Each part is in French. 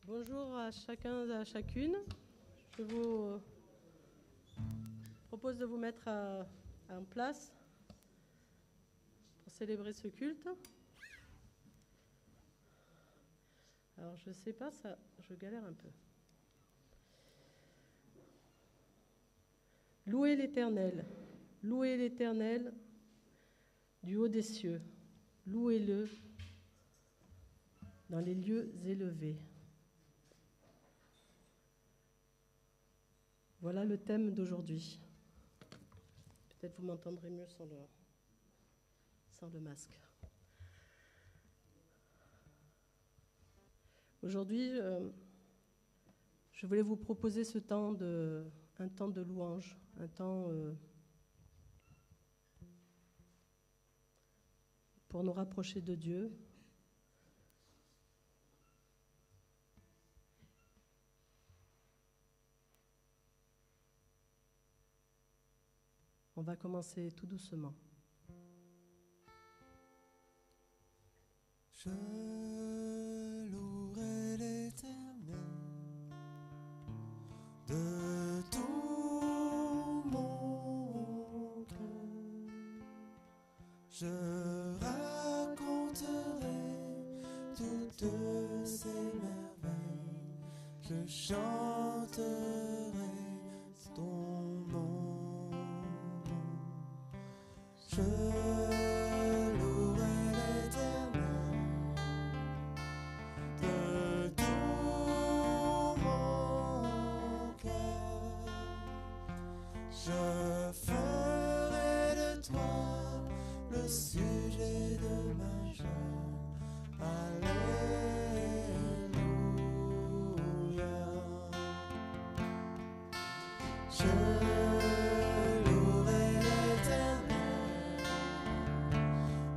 Bonjour à chacun et à chacune. Je vous propose de vous mettre en place pour célébrer ce culte. Alors je ne sais pas, ça, je galère un peu. Louez l'Éternel du haut des cieux, louez-le dans les lieux élevés. Voilà le thème d'aujourd'hui. Peut-être vous m'entendrez mieux sans le masque. Aujourd'hui, je voulais vous proposer un temps de louange, un temps pour nous rapprocher de Dieu. On va commencer tout doucement. Je louerai l'Éternel de tout mon cœur. Je raconterai toutes ses merveilles. Je chanterai ton nom. Je louerai l'Éternel de tout mon cœur. Je ferai de toi le sujet de ma joie. Alléluia. Je louerai l'Éternel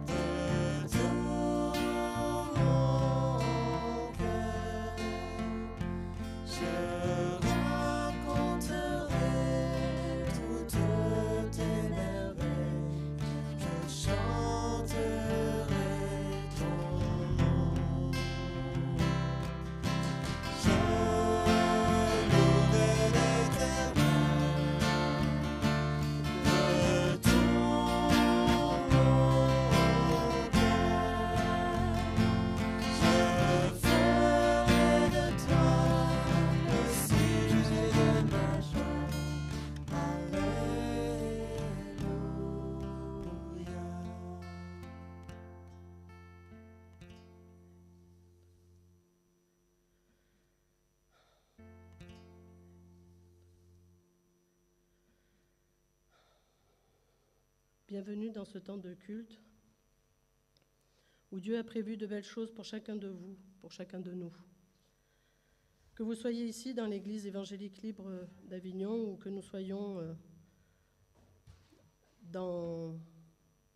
de tout mon cœur. Je raconterai toutes tes merveilles. Je chanterai ton nom. Je louerai l'Éternel de tout mon cœur. Je ferai de toi le sujet de ma joie. Alléluia. Bienvenue dans ce temps de culte où Dieu a prévu de belles choses pour chacun de vous, pour chacun de nous. Que vous soyez ici dans l'Église évangélique libre d'Avignon ou que nous soyons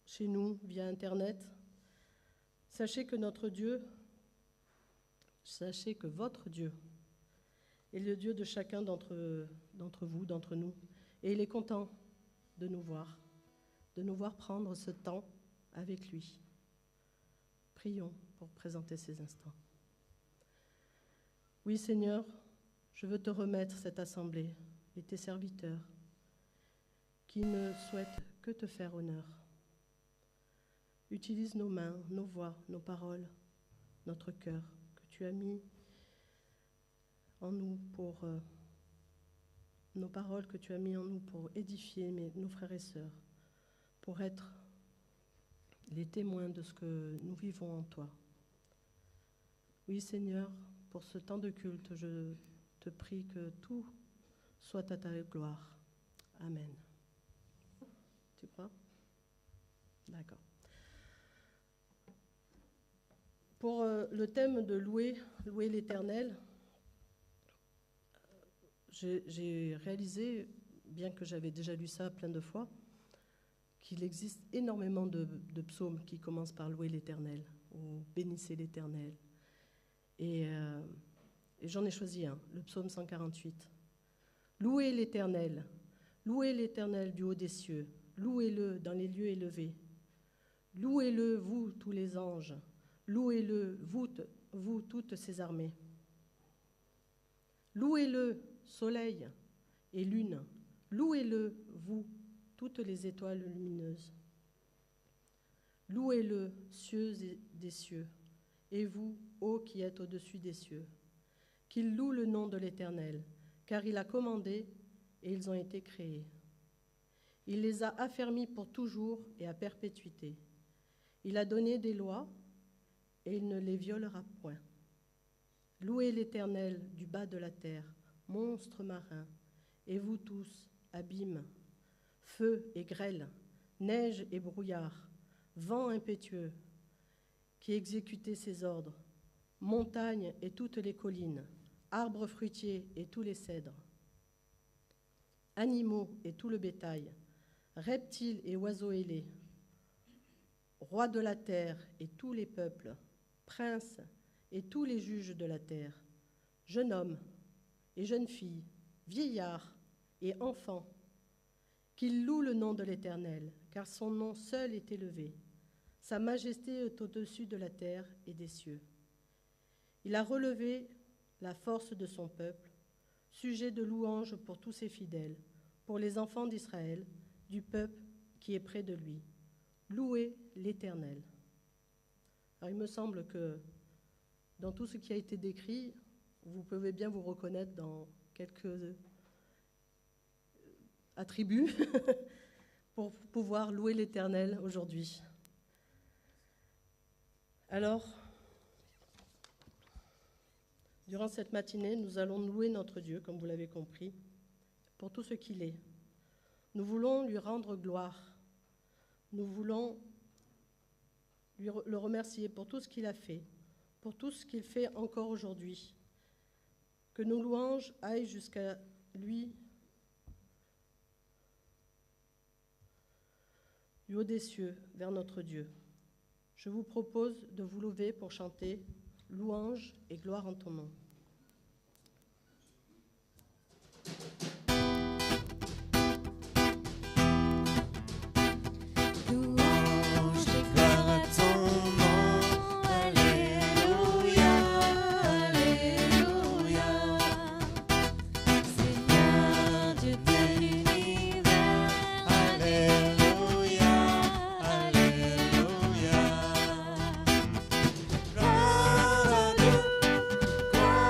chez nous via Internet, sachez que votre Dieu est le Dieu de chacun d'entre vous, d'entre nous. Et il est content de nous voir prendre ce temps avec lui. Prions pour présenter ces instants. Oui, Seigneur, je veux te remettre cette assemblée et tes serviteurs qui ne souhaitent que te faire honneur. Utilise nos mains, nos voix, nos paroles, notre cœur que tu as mis en nous pour nos paroles que tu as mis en nous pour édifier nos frères et sœurs, pour être les témoins de ce que nous vivons en toi. Oui, Seigneur, pour ce temps de culte, je te prie que tout soit à ta gloire. Amen. Tu crois? D'accord. Pour le thème de louer l'Éternel, j'ai réalisé, bien que j'avais déjà lu ça plein de fois, qu'il existe énormément de psaumes qui commencent par louer l'Éternel ou bénissez l'Éternel. Et j'en ai choisi un, le psaume 148. Louez l'Éternel du haut des cieux, louez-le dans les lieux élevés. Louez-le, vous tous les anges, louez-le, vous toutes ses armées. Louez-le, soleil et lune. Louez-le, vous, toutes les étoiles lumineuses. Louez-le, cieux et des cieux, et vous, ô qui êtes au-dessus des cieux. Qu'il loue le nom de l'Éternel, car il a commandé et ils ont été créés. Il les a affermis pour toujours et à perpétuité. Il a donné des lois et il ne les violera point. Louez l'Éternel du bas de la terre, monstres marins, et vous tous, abîmes, feu et grêle, neige et brouillard, vent impétueux, qui exécutez ses ordres, montagnes et toutes les collines, arbres fruitiers et tous les cèdres, animaux et tout le bétail, reptiles et oiseaux ailés, rois de la terre et tous les peuples, princes et tous les juges de la terre, jeunes hommes et jeunes filles, vieillards et enfants, qu'ils louent le nom de l'Éternel, car son nom seul est élevé. Sa majesté est au-dessus de la terre et des cieux. Il a relevé la force de son peuple, sujet de louange pour tous ses fidèles, pour les enfants d'Israël, du peuple qui est près de lui. Louez l'Éternel. Alors il me semble que dans tout ce qui a été décrit, vous pouvez bien vous reconnaître dans quelques attributs pour pouvoir louer l'Éternel aujourd'hui. Alors, durant cette matinée, nous allons louer notre Dieu, comme vous l'avez compris, pour tout ce qu'il est. Nous voulons lui rendre gloire. Nous voulons le remercier pour tout ce qu'il a fait, pour tout ce qu'il fait encore aujourd'hui. Que nos louanges aillent jusqu'à lui, du haut des cieux, vers notre Dieu. Je vous propose de vous lever pour chanter « Louange et gloire en ton nom ». Gloire à Dieu, gloire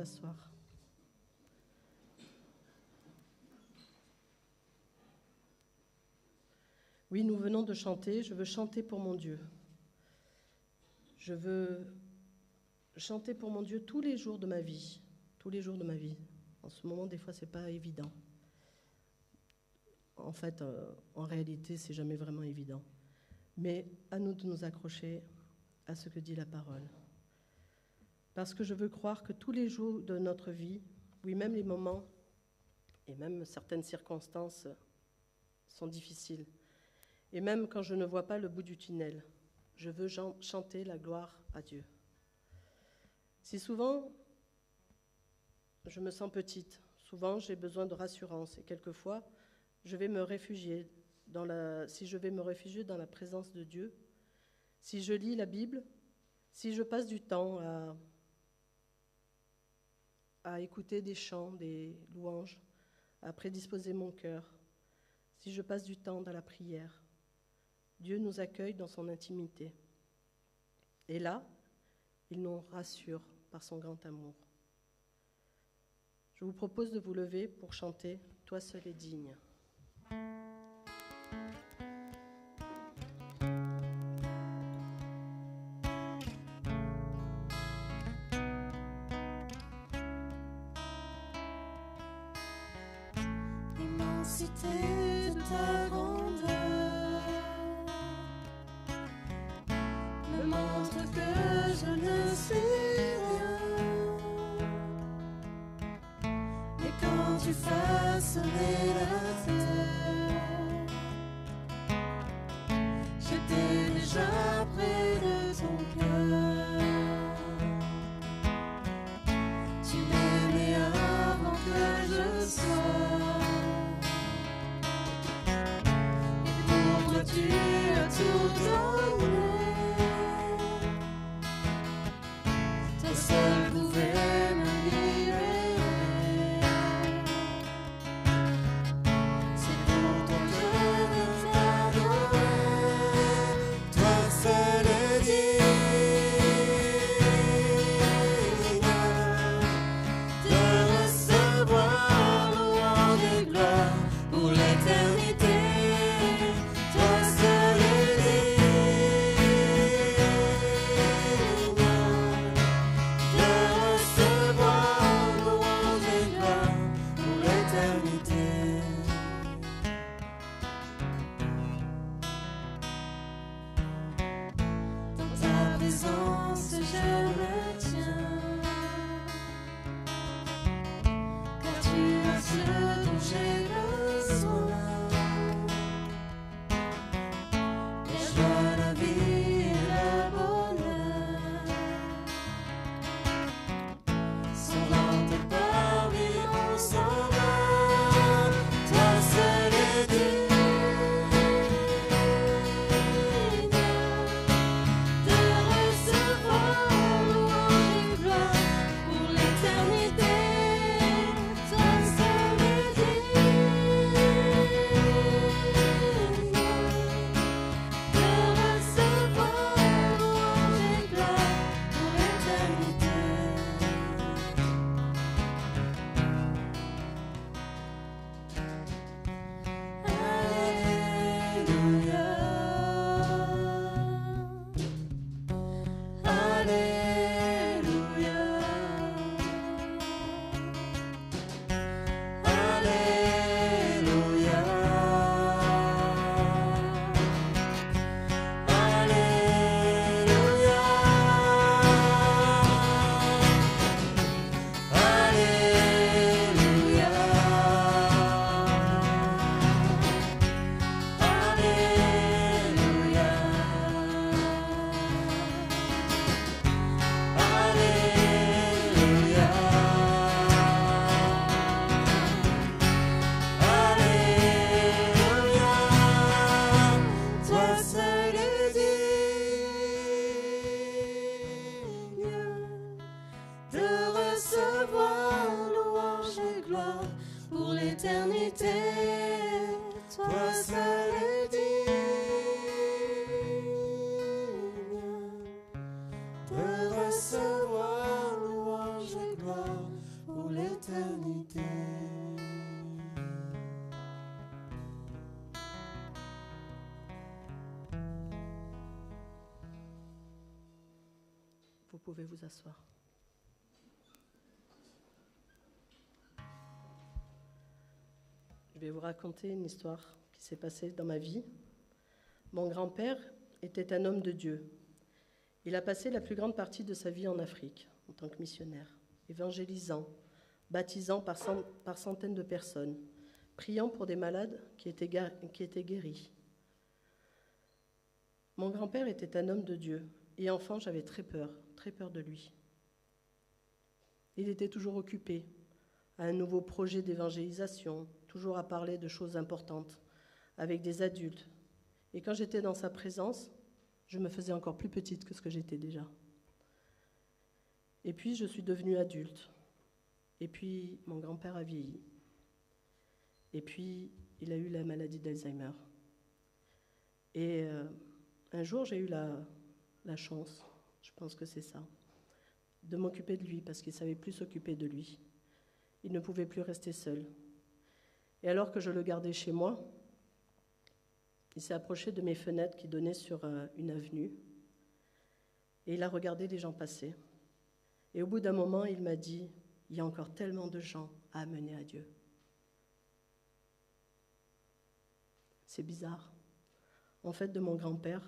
asseoir. Oui, nous venons de chanter, je veux chanter pour mon Dieu. Je veux chanter pour mon Dieu tous les jours de ma vie, tous les jours de ma vie. En ce moment, des fois, c'est pas évident. En fait, en réalité, c'est jamais vraiment évident. Mais à nous de nous accrocher à ce que dit la parole. Parce que je veux croire que tous les jours de notre vie, oui, même les moments et même certaines circonstances sont difficiles. Et même quand je ne vois pas le bout du tunnel, je veux chanter la gloire à Dieu. Si souvent, je me sens petite, souvent j'ai besoin de rassurance et quelquefois, si je vais me réfugier dans la présence de Dieu, si je lis la Bible, si je passe du temps à écouter des chants, des louanges, à prédisposer mon cœur, si je passe du temps dans la prière, Dieu nous accueille dans son intimité. Et là, il nous rassure par son grand amour. Je vous propose de vous lever pour chanter « Toi seul es digne ». L'immensité de ta grandeur me montre que je ne suis rien. Et quand tu façonnais la terre, j'étais déjà près de ton cœur. Tu m'aimais avant que je sois. Tu as tout donné, toi seul pouvais me libérer. C'est pour ton cœur de t'adorer, toi seul es digne de recevoir louange et gloire pour l'éternité. Recevoir louange et gloire pouvez vous asseoir. Je vais vous raconter une histoire qui s'est passée dans ma vie. Mon grand-père était un homme de Dieu. Il a passé la plus grande partie de sa vie en Afrique, en tant que missionnaire, évangélisant, baptisant par centaines de personnes, priant pour des malades qui étaient guéris. Mon grand-père était un homme de Dieu, et enfant, j'avais très peur de lui. Il était toujours occupé à un nouveau projet d'évangélisation, toujours à parler de choses importantes avec des adultes. Et quand j'étais dans sa présence, je me faisais encore plus petite que ce que j'étais déjà. Et puis, je suis devenue adulte. Et puis, mon grand-père a vieilli. Et puis, il a eu la maladie d'Alzheimer. Et un jour, j'ai eu la chance, je pense que c'est ça, de m'occuper de lui parce qu'il ne savait plus s'occuper de lui. Il ne pouvait plus rester seul. Et alors que je le gardais chez moi, il s'est approché de mes fenêtres qui donnaient sur une avenue et il a regardé les gens passer. Et au bout d'un moment, il m'a dit « Il y a encore tellement de gens à amener à Dieu. » C'est bizarre. En fait, de mon grand-père,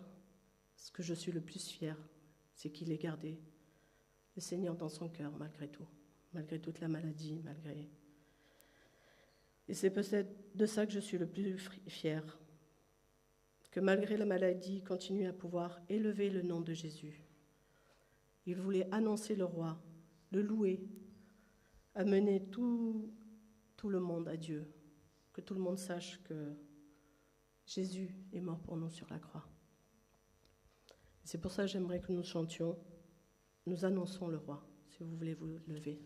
ce que je suis le plus fière, c'est qu'il ait gardé le Seigneur dans son cœur malgré tout, malgré toute la maladie, malgré... Et c'est peut-être de ça que je suis le plus fière, que malgré la maladie, il continue à pouvoir élever le nom de Jésus. Il voulait annoncer le roi, le louer, amener tout le monde à Dieu, que tout le monde sache que Jésus est mort pour nous sur la croix. C'est pour ça que j'aimerais que nous chantions « Nous annonçons le roi », si vous voulez vous lever.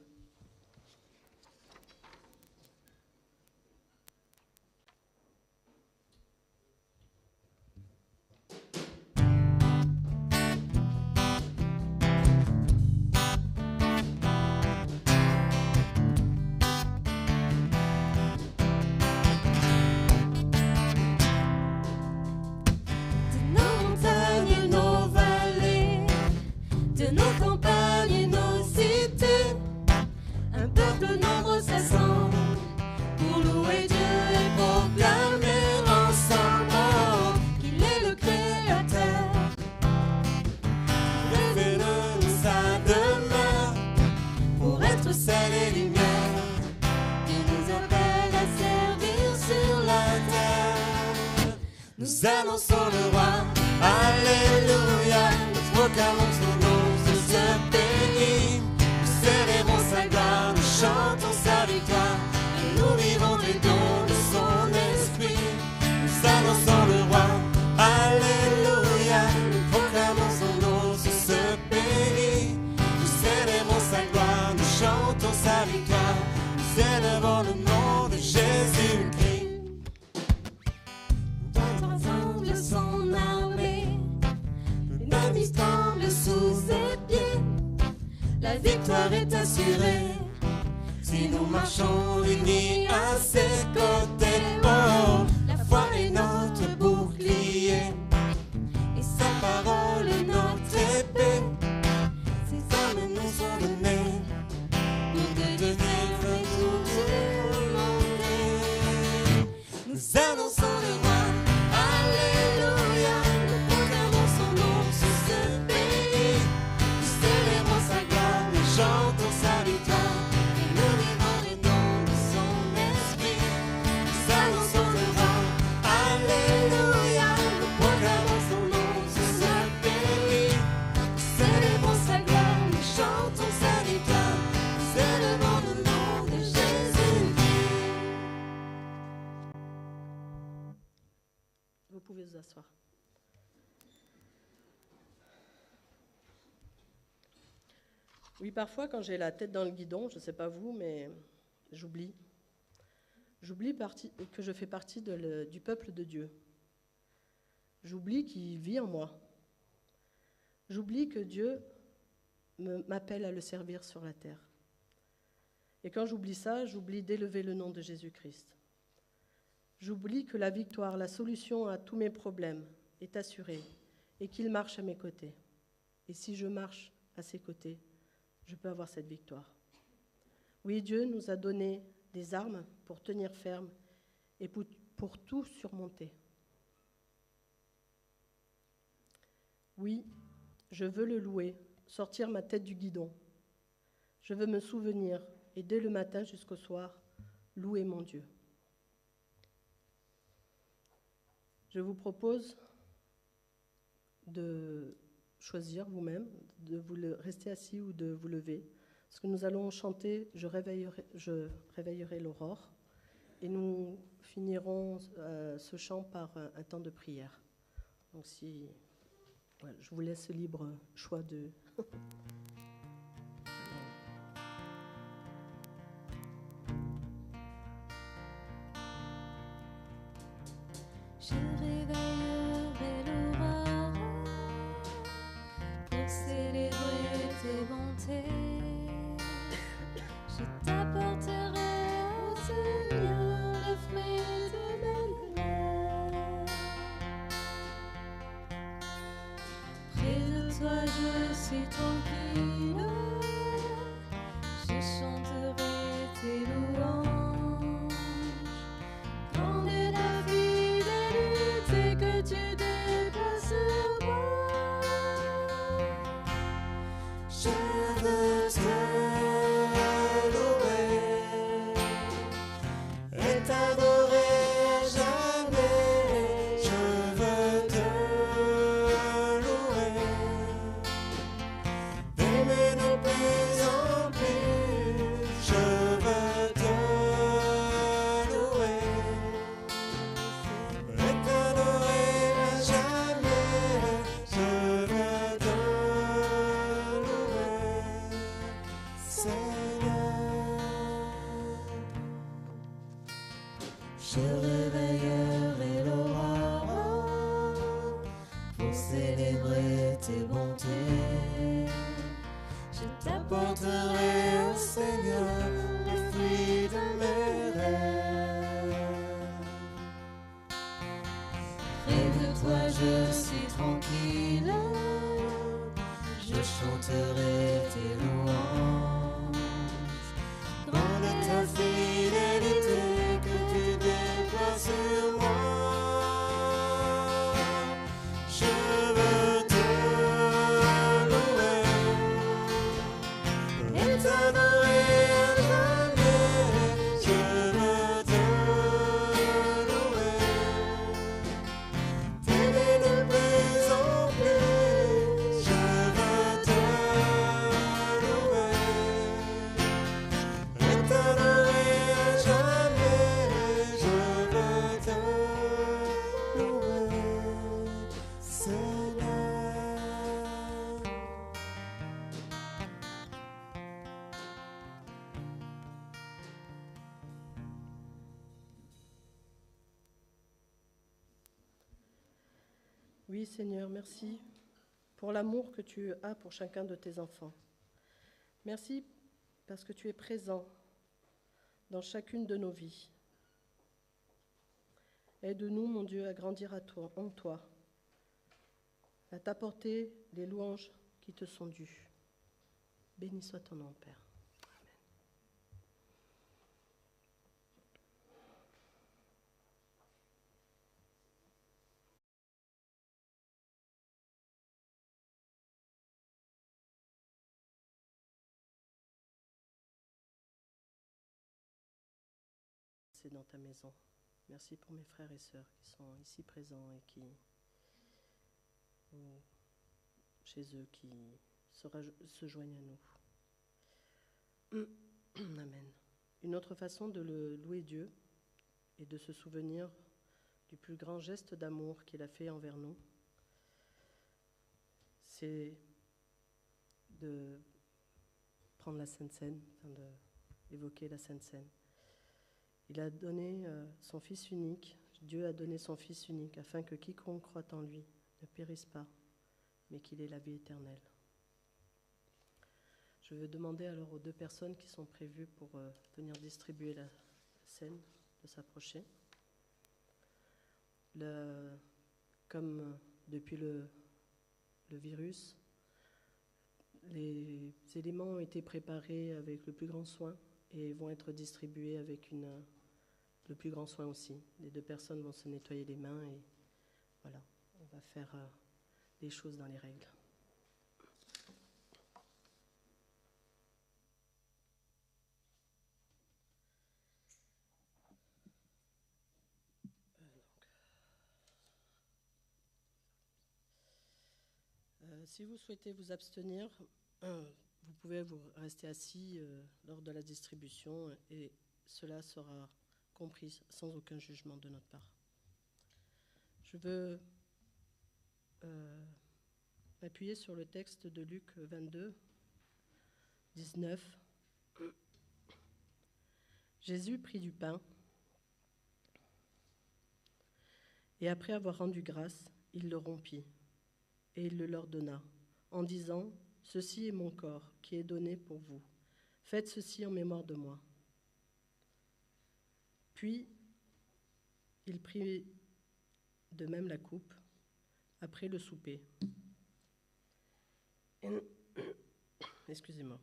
Nous annonçons le roi, alléluia, nous proclamons son nom sur ce pays. Nous célébrons sa gloire, nous chantons sa victoire, et nous vivons des dons de son esprit. Nous annonçons le roi, alléluia, nous proclamons son nom sur ce pays. Nous célébrons sa gloire, nous chantons sa victoire, nous élevons le nom de Jésus-Christ. Son armée, l'ennemi tremble sous ses pieds. La victoire est assurée si nous marchons unis à ses côtés. Oh, la foi est notre bouclier et sa parole est notre épée. Ces armes nous sont données pour devenir tourmentés. Nous annonçons le roi. Vous pouvez vous asseoir. Oui, parfois, quand j'ai la tête dans le guidon, je ne sais pas vous, mais j'oublie. J'oublie que je fais partie du peuple de Dieu. J'oublie qu'il vit en moi. J'oublie que Dieu m'appelle à le servir sur la terre. Et quand j'oublie ça, j'oublie d'élever le nom de Jésus-Christ. J'oublie que la victoire, la solution à tous mes problèmes est assurée et qu'il marche à mes côtés. Et si je marche à ses côtés, je peux avoir cette victoire. Oui, Dieu nous a donné des armes pour tenir ferme et pour tout surmonter. Oui, je veux le louer, sortir ma tête du guidon. Je veux me souvenir, et dès le matin jusqu'au soir, louer mon Dieu. Je vous propose de choisir vous-même, de rester assis ou de vous lever, parce que nous allons chanter « Je réveillerai l'aurore » et nous finirons ce chant par un temps de prière. Donc voilà, je vous laisse libre choix de... Je réveillerai l'aurore pour célébrer tes bontés. Je t'apporterai, ô Seigneur, le fruit de mes lèvres. Près de toi je suis tranquille, je chanterai tes louanges. Grande est la fidélité que tu déploies sur moi. Je veux te louer et t'adorer à jamais. Je veux te louer, t'aimer de plus en plus. Je veux te louer et t'adorer à jamais. Je veux te louer, Seigneur. Je réveillerai l'aurore pour célébrer tes bontés. Je t'apporterai, ô Seigneur, les fruits de mes rêves. Près de toi je suis tranquille, je chanterai tes louanges. Grande est ta fidélité que tu déploies sur moi. Je veux te louer et t'adorer à jamais. Je veux te louer, t'aimer de plus en plus. Je veux te louer et t'adorer à jamais. Je veux te louer, Seigneur. Oui, Seigneur, merci pour l'amour que tu as pour chacun de tes enfants. Merci parce que tu es présent dans chacune de nos vies. Aide-nous, mon Dieu, à grandir en toi, à t'apporter les louanges qui te sont dues. Béni soit ton nom, Père. C'est dans ta maison. Merci pour mes frères et sœurs qui sont ici présents et ou chez eux, qui se joignent à nous. Amen. Une autre façon de le louer Dieu et de se souvenir du plus grand geste d'amour qu'il a fait envers nous, c'est de prendre la Sainte Seine, d'évoquer la Sainte Seine. Il a donné son Fils unique, Dieu a donné son Fils unique, afin que quiconque croit en lui ne périsse pas, mais qu'il ait la vie éternelle. Je vais demander alors aux deux personnes qui sont prévues pour venir distribuer la scène de s'approcher. Comme depuis le virus, les éléments ont été préparés avec le plus grand soin et vont être distribués avec le plus grand soin aussi. Les deux personnes vont se nettoyer les mains et voilà, on va faire les choses dans les règles. Si vous souhaitez vous abstenir, vous pouvez vous rester assis lors de la distribution et cela sera compris sans aucun jugement de notre part. Je veux m'appuyer sur le texte de Luc 22, 19. Jésus prit du pain et après avoir rendu grâce, il le rompit. Et il le leur donna, en disant, « Ceci est mon corps qui est donné pour vous. Faites ceci en mémoire de moi. » Puis, il prit de même la coupe après le souper. Excusez-moi.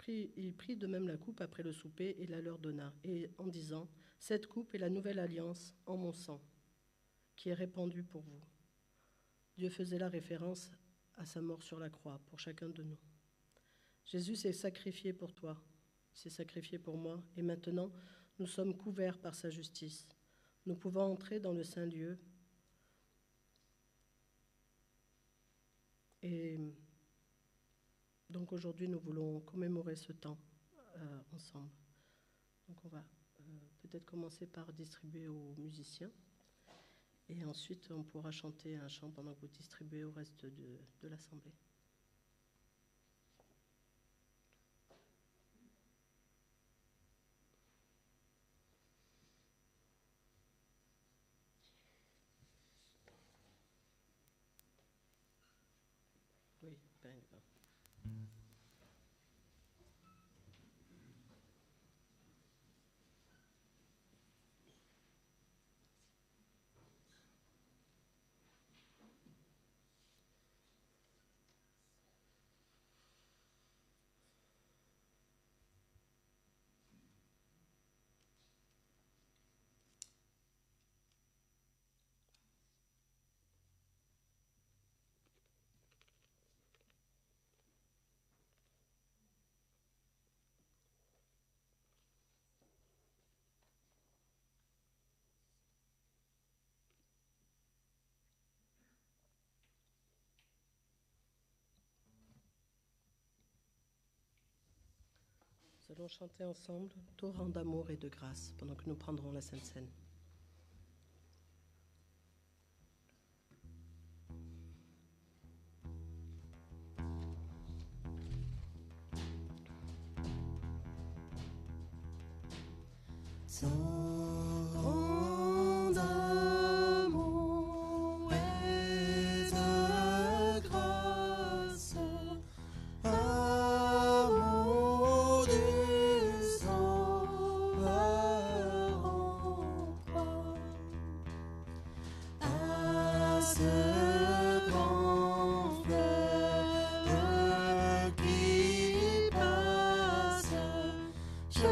Il prit de même la coupe après le souper et la leur donna, et en disant, « Cette coupe est la nouvelle alliance en mon sang, qui est répandue pour vous. » Dieu faisait la référence à sa mort sur la croix pour chacun de nous. Jésus s'est sacrifié pour toi, s'est sacrifié pour moi, et maintenant nous sommes couverts par sa justice. Nous pouvons entrer dans le Saint-Lieu et donc aujourd'hui nous voulons commémorer ce temps ensemble. Donc on va peut-être commencer par distribuer aux musiciens. Et ensuite, on pourra chanter un chant pendant que vous distribuez au reste de l'assemblée. Oui, ben, nous allons chanter ensemble « Torrent d'amour et de grâce » pendant que nous prendrons la Sainte Seine. Torrent d'amour et de grâce, amour du Sauveur en croix, à ce grand fleuve qui passe, je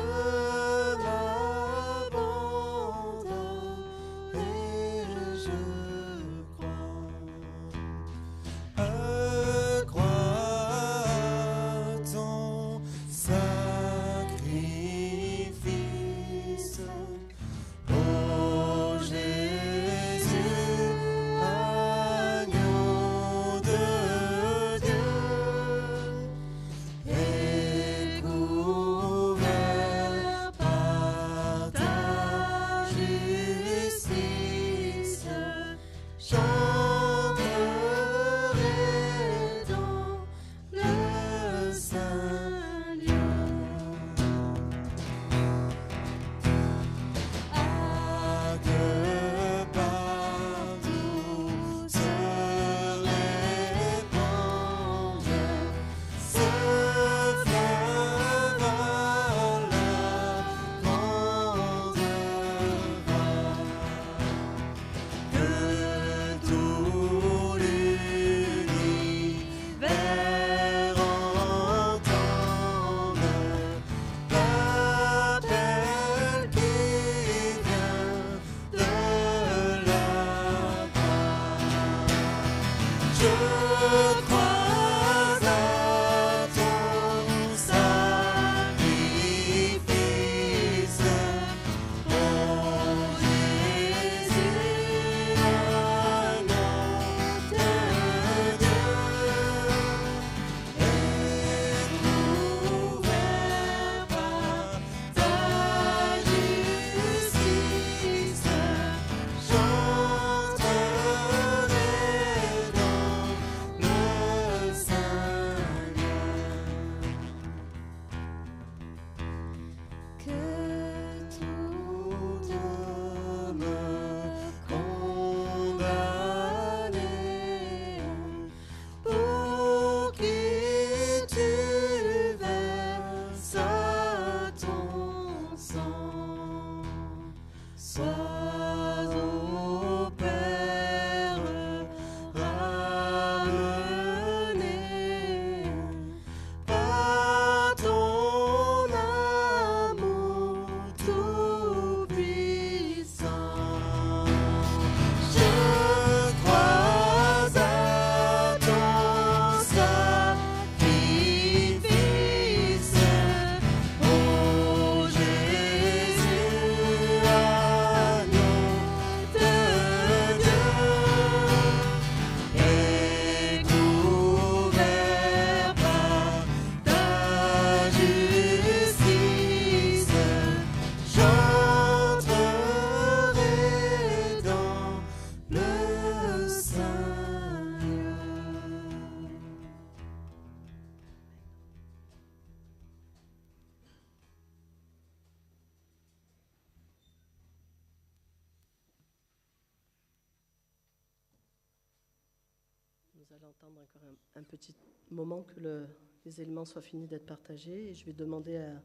Vous allez entendre encore un petit moment que les éléments soient finis d'être partagés. Et je vais demander à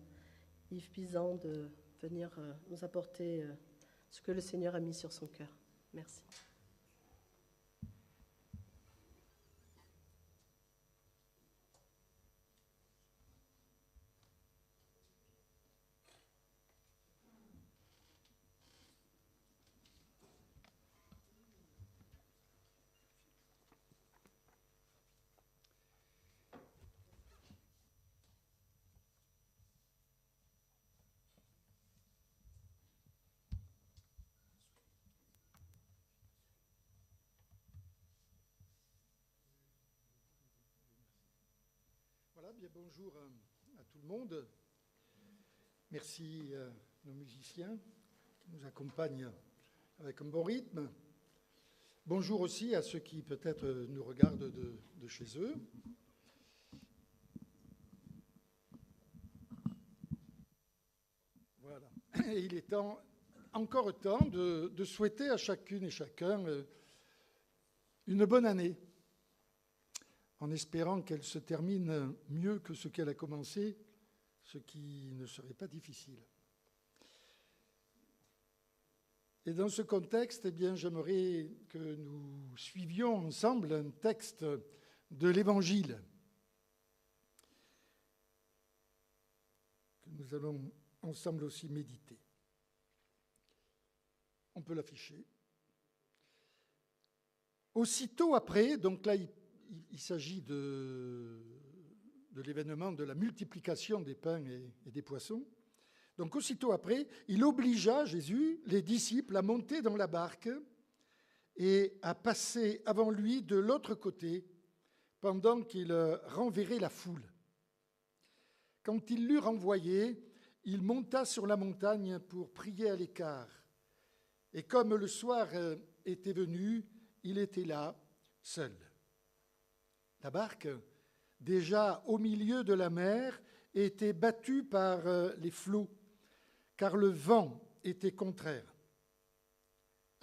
Yves Pisan de venir nous apporter ce que le Seigneur a mis sur son cœur. Merci. Voilà, bien bonjour à tout le monde. Merci à nos musiciens qui nous accompagnent avec un bon rythme. Bonjour aussi à ceux qui peut-être nous regardent de chez eux. Voilà. Et il est encore temps de souhaiter à chacune et chacun une bonne année, en espérant qu'elle se termine mieux que ce qu'elle a commencé, ce qui ne serait pas difficile. Et dans ce contexte, eh bien, j'aimerais que nous suivions ensemble un texte de l'Évangile que nous allons ensemble aussi méditer. On peut l'afficher. Aussitôt après, donc là, il s'agit de l'événement de la multiplication des pains et des poissons. Donc aussitôt après, il obligea, Jésus, les disciples à monter dans la barque et à passer avant lui de l'autre côté pendant qu'il renverrait la foule. Quand il l'eut renvoyé, il monta sur la montagne pour prier à l'écart. Et comme le soir était venu, il était là, seul. La barque, déjà au milieu de la mer, était battue par les flots, car le vent était contraire.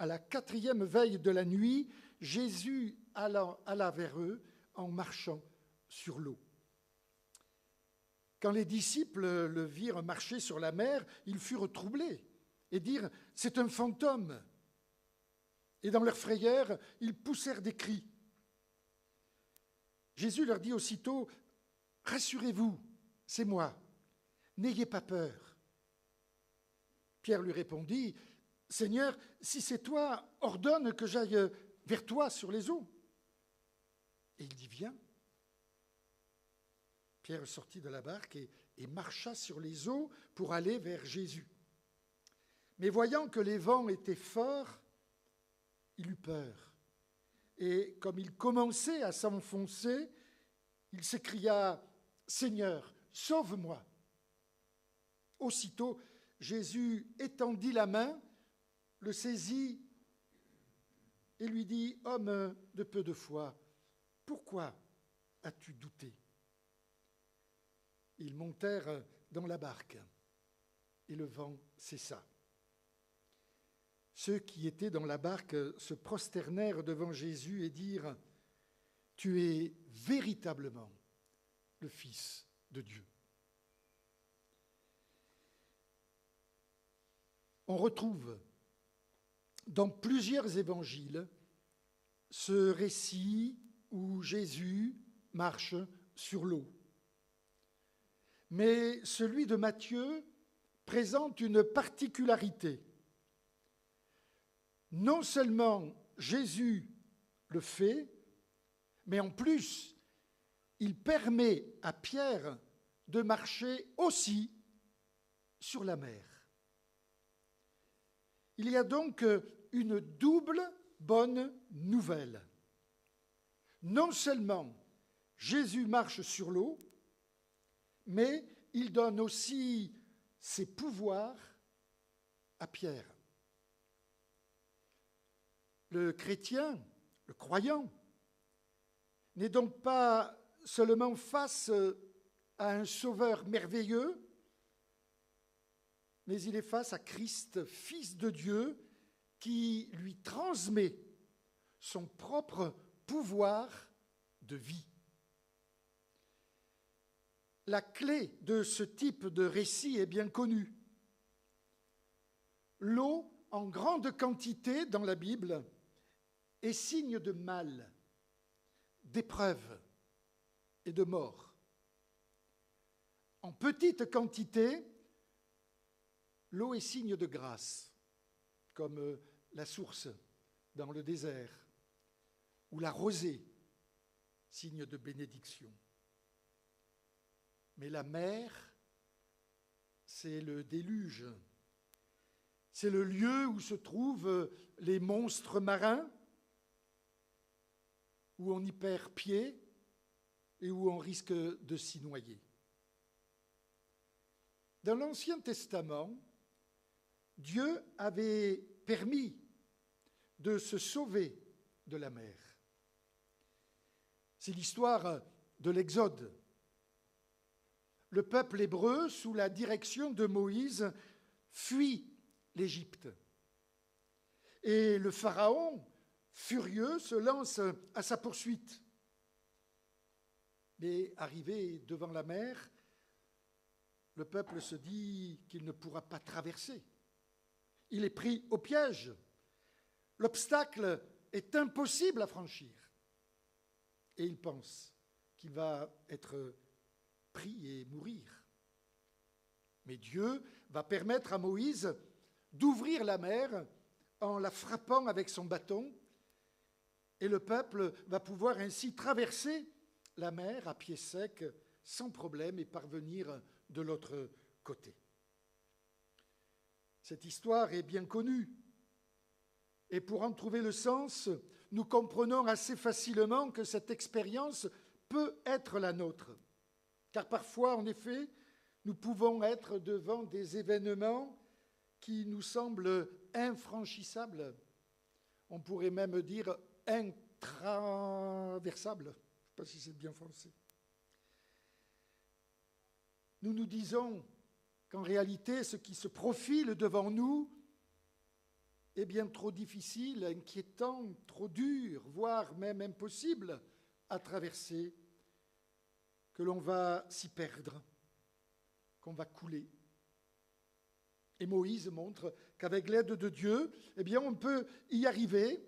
À la 4e veille de la nuit, Jésus alla vers eux en marchant sur l'eau. Quand les disciples le virent marcher sur la mer, ils furent troublés et dirent « C'est un fantôme !» Et dans leur frayeur, ils poussèrent des cris. Jésus leur dit aussitôt « Rassurez-vous, c'est moi, n'ayez pas peur. » Pierre lui répondit « Seigneur, si c'est toi, ordonne que j'aille vers toi sur les eaux. » Et il dit « Viens. » Pierre sortit de la barque et marcha sur les eaux pour aller vers Jésus. Mais voyant que les vents étaient forts, il eut peur. Et comme il commençait à s'enfoncer, il s'écria « Seigneur, sauve-moi !» Aussitôt, Jésus étendit la main, le saisit et lui dit « Homme de peu de foi, pourquoi as-tu douté ?» Ils montèrent dans la barque et le vent cessa. Ceux qui étaient dans la barque se prosternèrent devant Jésus et dirent « Tu es véritablement le Fils de Dieu. » On retrouve dans plusieurs évangiles ce récit où Jésus marche sur l'eau. Mais celui de Matthieu présente une particularité. Non seulement Jésus le fait, mais en plus, il permet à Pierre de marcher aussi sur la mer. Il y a donc une double bonne nouvelle. Non seulement Jésus marche sur l'eau, mais il donne aussi ses pouvoirs à Pierre. Le chrétien, le croyant, n'est donc pas seulement face à un sauveur merveilleux, mais il est face à Christ, Fils de Dieu, qui lui transmet son propre pouvoir de vie. La clé de ce type de récit est bien connue. L'eau, en grande quantité dans la Bible, est signe de mal, d'épreuve et de mort. En petite quantité, l'eau est signe de grâce, comme la source dans le désert, ou la rosée, signe de bénédiction. Mais la mer, c'est le déluge. C'est le lieu où se trouvent les monstres marins, où on y perd pied et où on risque de s'y noyer. Dans l'Ancien Testament, Dieu avait permis de se sauver de la mer. C'est l'histoire de l'Exode. Le peuple hébreu, sous la direction de Moïse, fuit l'Égypte. Et le Pharaon, furieux, se lance à sa poursuite. Mais arrivé devant la mer, le peuple se dit qu'il ne pourra pas traverser. Il est pris au piège. L'obstacle est impossible à franchir. Et il pense qu'il va être pris et mourir. Mais Dieu va permettre à Moïse d'ouvrir la mer en la frappant avec son bâton, et le peuple va pouvoir ainsi traverser la mer à pied sec sans problème et parvenir de l'autre côté. Cette histoire est bien connue, et pour en trouver le sens, nous comprenons assez facilement que cette expérience peut être la nôtre. Car parfois, en effet, nous pouvons être devant des événements qui nous semblent infranchissables. On pourrait même dire intraversables. Je ne sais pas si c'est bien français. Nous nous disons qu'en réalité, ce qui se profile devant nous est bien trop difficile, inquiétant, trop dur, voire même impossible à traverser, que l'on va s'y perdre, qu'on va couler. Et Moïse montre qu'avec l'aide de Dieu, eh bien, on peut y arriver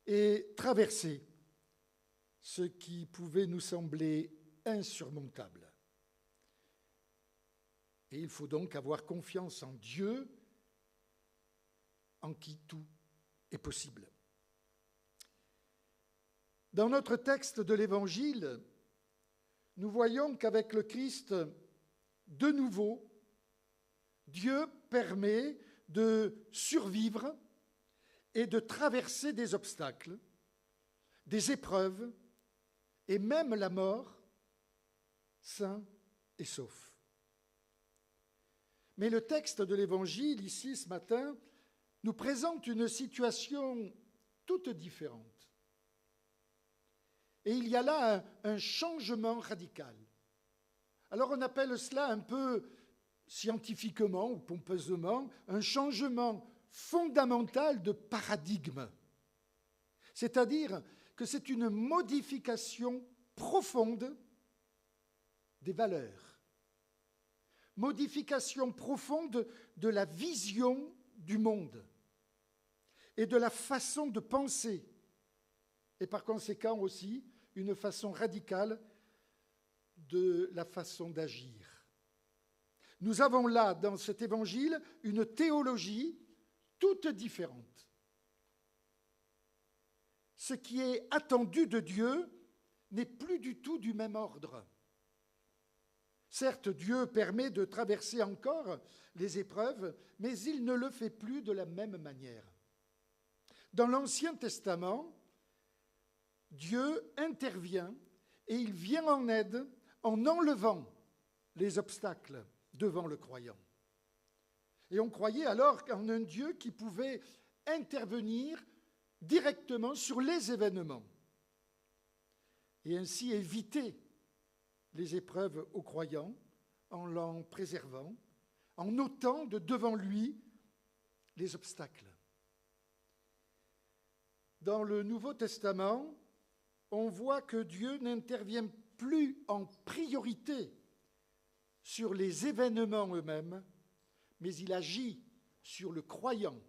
et traverser ce qui pouvait nous sembler insurmontable. Et il faut donc avoir confiance en Dieu, en qui tout est possible. Dans notre texte de l'Évangile, nous voyons qu'avec le Christ, de nouveau, Dieu permet de survivre et de traverser des obstacles, des épreuves et même la mort, sain et sauf. Mais le texte de l'Évangile, ici, ce matin, nous présente une situation toute différente. Et il y a là un changement radical. Alors on appelle cela un peu scientifiquement ou pompeusement un changement fondamental de paradigme. C'est-à-dire que c'est une modification profonde des valeurs, modification profonde de la vision du monde et de la façon de penser, et par conséquent aussi une façon radicale de la façon d'agir. Nous avons là, dans cet évangile, une théologie toute différente. Ce qui est attendu de Dieu n'est plus du tout du même ordre. Certes, Dieu permet de traverser encore les épreuves, mais il ne le fait plus de la même manière. Dans l'Ancien Testament, Dieu intervient et il vient en aide en enlevant les obstacles devant le croyant. Et on croyait alors en un Dieu qui pouvait intervenir directement sur les événements et ainsi éviter les épreuves aux croyants en l'en préservant, en ôtant de devant lui les obstacles. Dans le Nouveau Testament, on voit que Dieu n'intervient plus en priorité sur les événements eux-mêmes, mais il agit sur le croyant.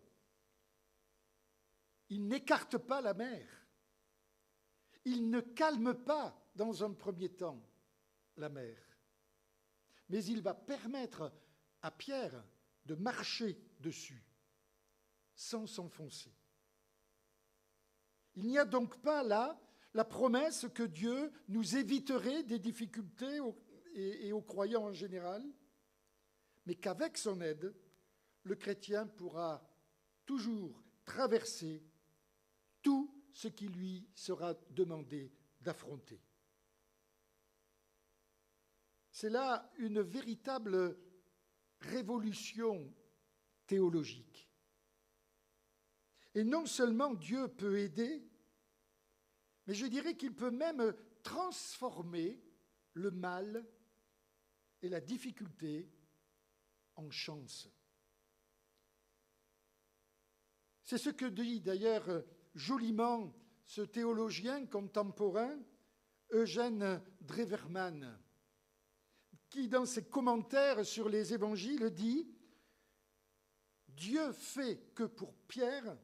Il n'écarte pas la mer. Il ne calme pas, dans un premier temps, la mer. Mais il va permettre à Pierre de marcher dessus, sans s'enfoncer. Il n'y a donc pas là la promesse que Dieu nous éviterait des difficultés et aux croyants en général, mais qu'avec son aide, le chrétien pourra toujours traverser tout ce qui lui sera demandé d'affronter. C'est là une véritable révolution théologique. Et non seulement Dieu peut aider, mais je dirais qu'il peut même transformer le mal et la difficulté en chance. C'est ce que dit d'ailleurs joliment ce théologien contemporain, Eugène Drevermann, qui, dans ses commentaires sur les évangiles, dit « Dieu fait que pour Pierre,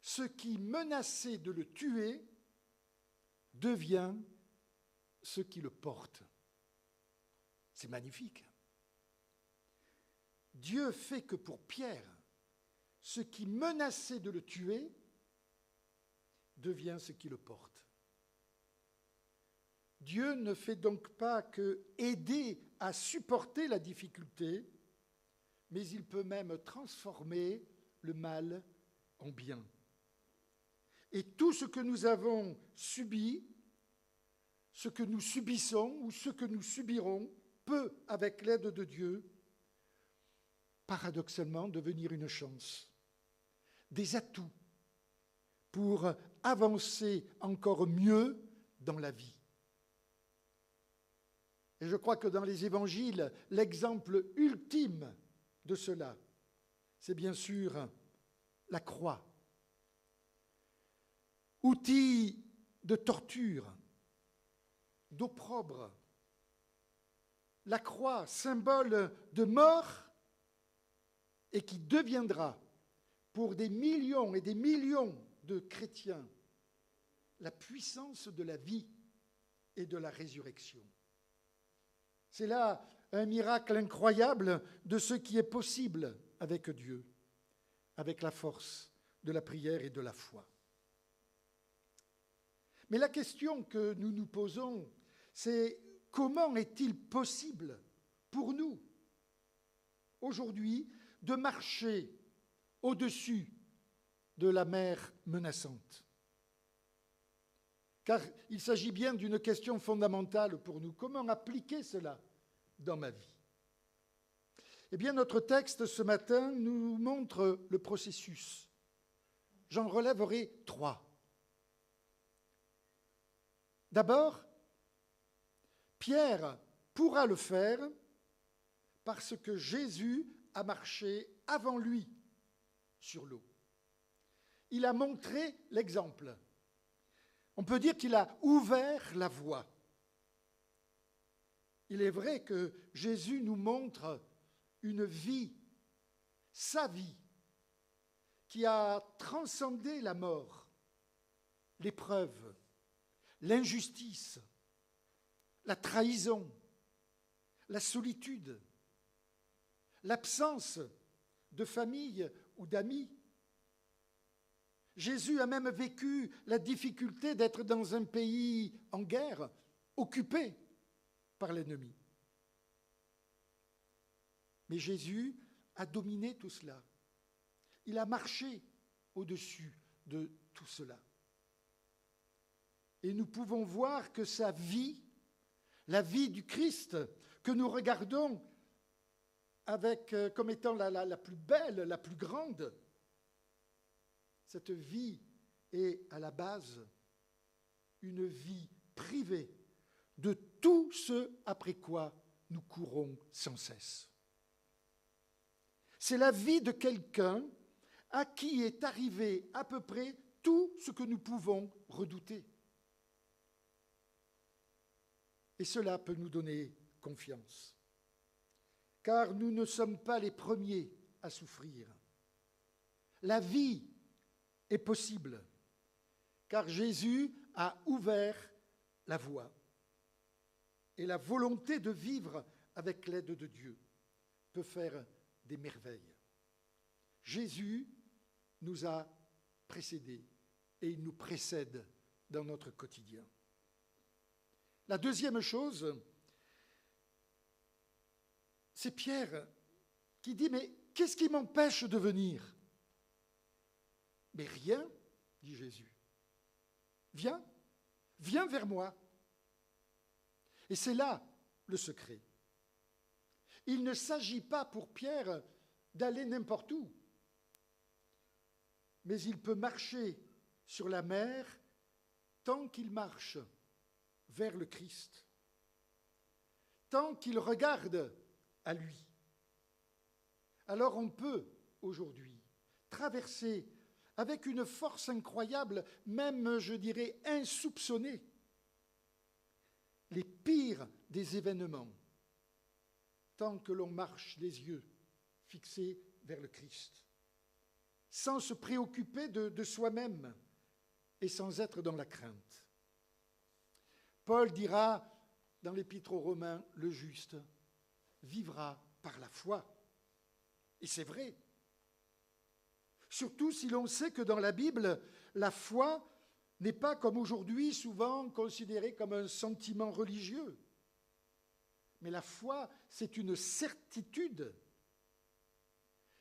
ce qui menaçait de le tuer devient ce qui le porte. » C'est magnifique. Dieu fait que pour Pierre, ce qui menaçait de le tuer devient ce qui le porte. Dieu ne fait donc pas que aider à supporter la difficulté, mais il peut même transformer le mal en bien. Et tout ce que nous avons subi, ce que nous subissons ou ce que nous subirons, peut, avec l'aide de Dieu, paradoxalement devenir une chance, des atouts pour avancer encore mieux dans la vie. Et je crois que dans les évangiles, l'exemple ultime de cela, c'est bien sûr la croix. Outil de torture, d'opprobre. La croix, symbole de mort, et qui deviendra, pour des millions et des millions de chrétiens, la puissance de la vie et de la résurrection. C'est là un miracle incroyable de ce qui est possible avec Dieu, avec la force de la prière et de la foi. Mais la question que nous nous posons, c'est comment est-il possible pour nous, aujourd'hui, de marcher au-dessus de la mer menaçante? Car il s'agit bien d'une question fondamentale pour nous. Comment appliquer cela dans ma vie? Eh bien, notre texte ce matin nous montre le processus. J'en relèverai 3. D'abord, Pierre pourra le faire parce que Jésus a marché avant lui sur l'eau. Il a montré l'exemple. On peut dire qu'il a ouvert la voie. Il est vrai que Jésus nous montre une vie, sa vie, qui a transcendé la mort, l'épreuve, l'injustice, la trahison, la solitude, l'absence de famille ou d'amis. Jésus a même vécu la difficulté d'être dans un pays en guerre, occupé par l'ennemi. Mais Jésus a dominé tout cela. Il a marché au-dessus de tout cela. Et nous pouvons voir que sa vie, la vie du Christ, que nous regardons comme étant la plus belle, la plus grande, cette vie est à la base une vie privée de tout ce après quoi nous courons sans cesse. C'est la vie de quelqu'un à qui est arrivé à peu près tout ce que nous pouvons redouter. Et cela peut nous donner confiance. Car nous ne sommes pas les premiers à souffrir. La vie est possible, car Jésus a ouvert la voie. Et la volonté de vivre avec l'aide de Dieu peut faire des merveilles. Jésus nous a précédés et il nous précède dans notre quotidien. La deuxième chose, c'est Pierre qui dit « Mais qu'est-ce qui m'empêche de venir ?» Mais rien, dit Jésus. Viens, viens vers moi. Et c'est là le secret. Il ne s'agit pas pour Pierre d'aller n'importe où, mais il peut marcher sur la mer tant qu'il marche vers le Christ, tant qu'il regarde à lui. Alors on peut aujourd'hui traverser avec une force incroyable, même je dirais insoupçonnée, les pires des événements, tant que l'on marche les yeux fixés vers le Christ, sans se préoccuper de soi-même et sans être dans la crainte. Paul dira dans l'Épître aux Romains, le juste vivra par la foi. Et c'est vrai. Surtout si l'on sait que dans la Bible, la foi n'est pas comme aujourd'hui souvent considérée comme un sentiment religieux. Mais la foi, c'est une certitude.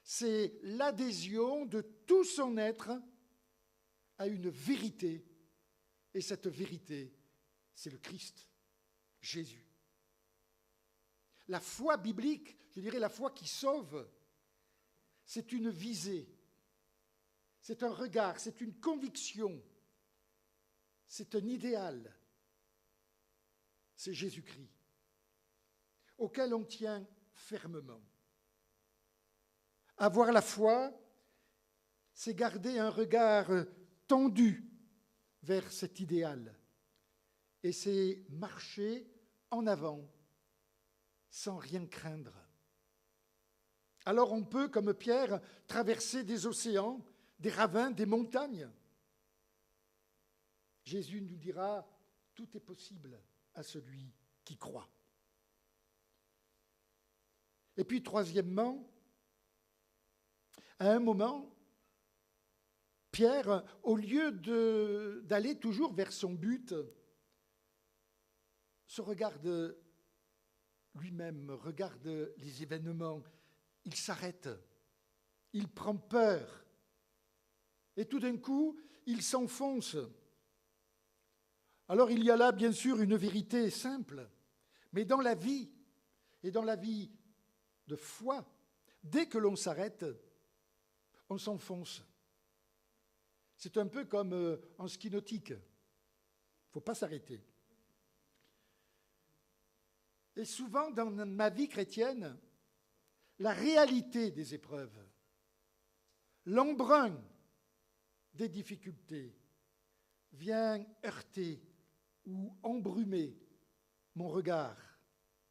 C'est l'adhésion de tout son être à une vérité. Et cette vérité, c'est le Christ, Jésus. La foi biblique, je dirais la foi qui sauve, c'est une visée, c'est un regard, c'est une conviction, c'est un idéal. C'est Jésus-Christ, auquel on tient fermement. Avoir la foi, c'est garder un regard tendu vers cet idéal. Et c'est marcher en avant sans rien craindre. Alors on peut, comme Pierre, traverser des océans, des ravins, des montagnes. Jésus nous dira, tout est possible à celui qui croit. Et puis troisièmement, à un moment, Pierre, au lieu d'aller toujours vers son but, se regarde lui-même, regarde les événements, il s'arrête, il prend peur, et tout d'un coup, il s'enfonce. Alors il y a là, bien sûr, une vérité simple, mais dans la vie, et dans la vie de foi, dès que l'on s'arrête, on s'enfonce. C'est un peu comme en ski nautique, il ne faut pas s'arrêter. Et souvent, dans ma vie chrétienne, la réalité des épreuves, l'embrun des difficultés vient heurter ou embrumer mon regard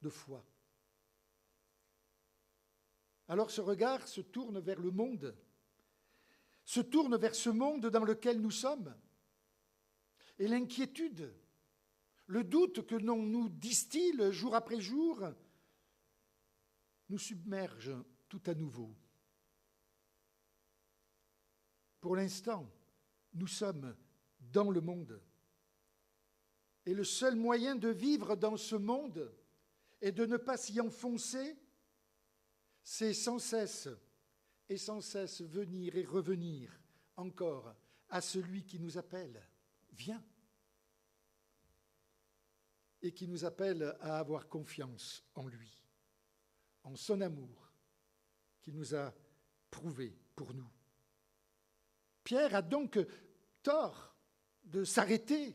de foi. Alors ce regard se tourne vers le monde, se tourne vers ce monde dans lequel nous sommes. Et l'inquiétude, le doute que l'on nous distille jour après jour, nous submerge tout à nouveau. Pour l'instant, nous sommes dans le monde. Et le seul moyen de vivre dans ce monde et de ne pas s'y enfoncer, c'est sans cesse et sans cesse venir et revenir encore à celui qui nous appelle. Viens. Et qui nous appelle à avoir confiance en lui, en son amour qu'il nous a prouvé pour nous. Pierre a donc tort de s'arrêter,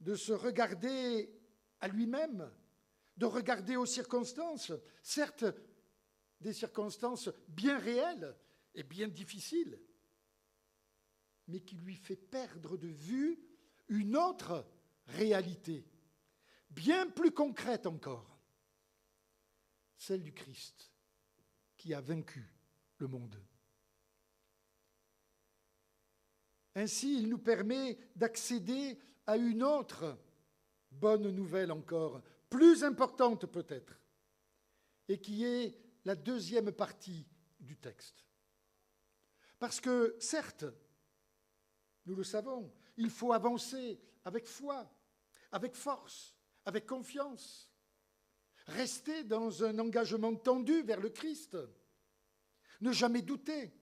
de se regarder à lui-même, de regarder aux circonstances, certes des circonstances bien réelles et bien difficiles, mais qui lui fait perdre de vue une autre réalité, bien plus concrète encore, celle du Christ qui a vaincu le monde. Ainsi, il nous permet d'accéder à une autre bonne nouvelle encore, plus importante peut-être, et qui est la deuxième partie du texte. Parce que, certes, nous le savons, il faut avancer avec foi, avec force, avec confiance, rester dans un engagement tendu vers le Christ, ne jamais douter,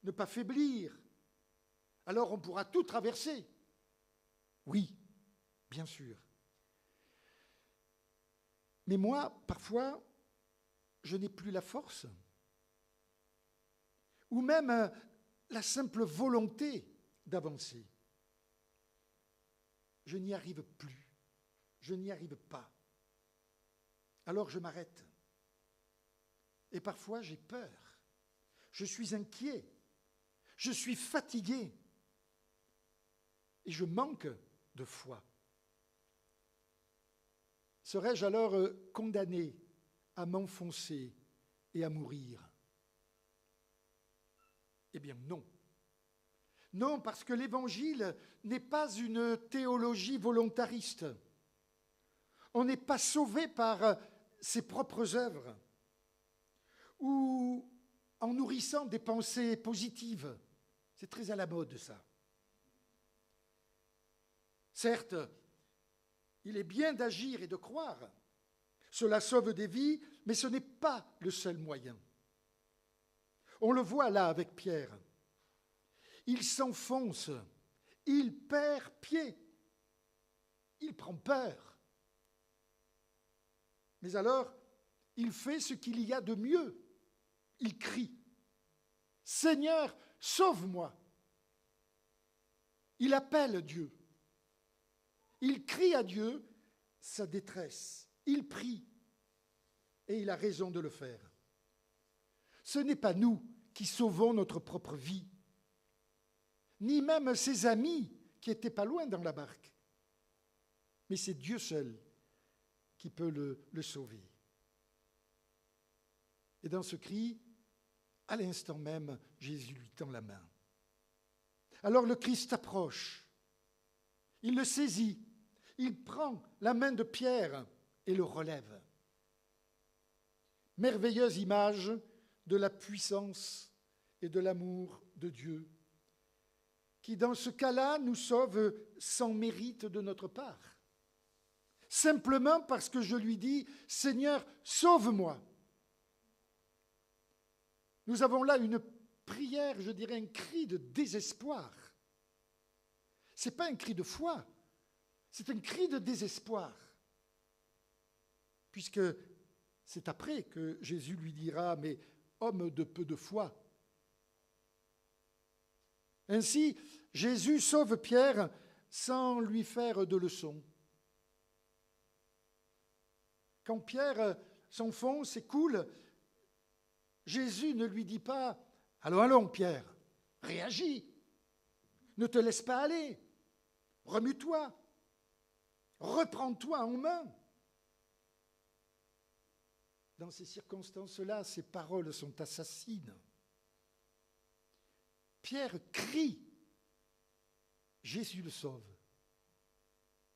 ne pas faiblir. Alors on pourra tout traverser. Oui, bien sûr. Mais moi, parfois, je n'ai plus la force, ou même la simple volonté d'avancer. Je n'y arrive plus, je n'y arrive pas. Alors je m'arrête. Et parfois j'ai peur, je suis inquiet, je suis fatigué et je manque de foi. Serais-je alors condamné à m'enfoncer et à mourir? Eh bien non. Non, parce que l'Évangile n'est pas une théologie volontariste. On n'est pas sauvé par ses propres œuvres ou en nourrissant des pensées positives. C'est très à la mode, ça. Certes, il est bien d'agir et de croire. Cela sauve des vies, mais ce n'est pas le seul moyen. On le voit là avec Pierre. Il s'enfonce, il perd pied, il prend peur. Mais alors, il fait ce qu'il y a de mieux. Il crie, « Seigneur, sauve-moi !» Il appelle Dieu. Il crie à Dieu sa détresse. Il prie. Et il a raison de le faire. Ce n'est pas nous qui sauvons notre propre vie, ni même ses amis qui étaient pas loin dans la barque. Mais c'est Dieu seul qui peut le sauver. Et dans ce cri, à l'instant même, Jésus lui tend la main. Alors le Christ approche, il le saisit, il prend la main de Pierre et le relève. Merveilleuse image de la puissance et de l'amour de Dieu, qui dans ce cas-là nous sauve sans mérite de notre part. Simplement parce que je lui dis, « Seigneur, sauve-moi !» Nous avons là une prière, je dirais un cri de désespoir. Ce n'est pas un cri de foi, c'est un cri de désespoir. Puisque c'est après que Jésus lui dira, « Mais homme de peu de foi !» Ainsi, Jésus sauve Pierre sans lui faire de leçon. Quand Pierre s'enfonce et coule, Jésus ne lui dit pas « Allons, allons, Pierre, réagis, ne te laisse pas aller, remue-toi, reprends-toi en main. » Dans ces circonstances-là, ces paroles sont assassines. Pierre crie, Jésus le sauve.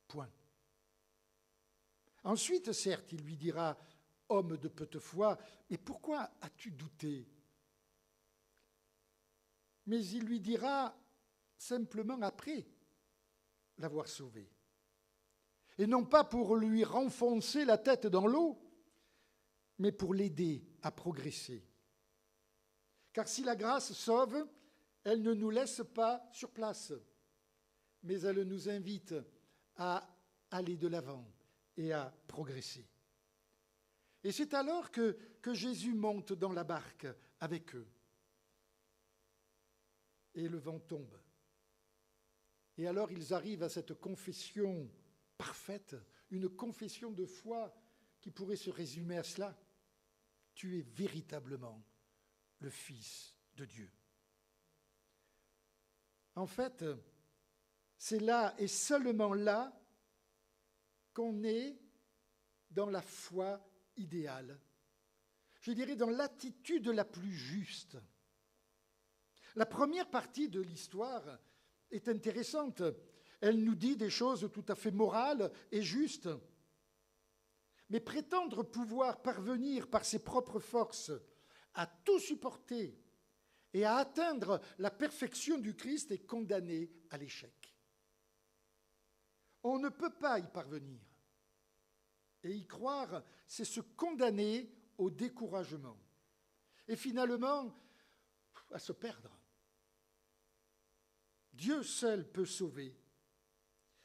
Point. Ensuite, certes, il lui dira, « Homme de peu de foi, mais pourquoi as-tu douté ?» Mais il lui dira simplement après l'avoir sauvé. Et non pas pour lui renfoncer la tête dans l'eau, mais pour l'aider à progresser. Car si la grâce sauve, elle ne nous laisse pas sur place, mais elle nous invite à aller de l'avant et à progresser. Et c'est alors que Jésus monte dans la barque avec eux. Et le vent tombe. Et alors ils arrivent à cette confession parfaite, une confession de foi qui pourrait se résumer à cela. Tu es véritablement le Fils de Dieu. En fait, c'est là et seulement là qu'on est dans la foi idéale. Je dirais dans l'attitude la plus juste. La première partie de l'histoire est intéressante. Elle nous dit des choses tout à fait morales et justes. Mais prétendre pouvoir parvenir par ses propres forces à tout supporter et à atteindre la perfection du Christ est condamné à l'échec. On ne peut pas y parvenir. Et y croire, c'est se condamner au découragement. Et finalement, à se perdre. Dieu seul peut sauver.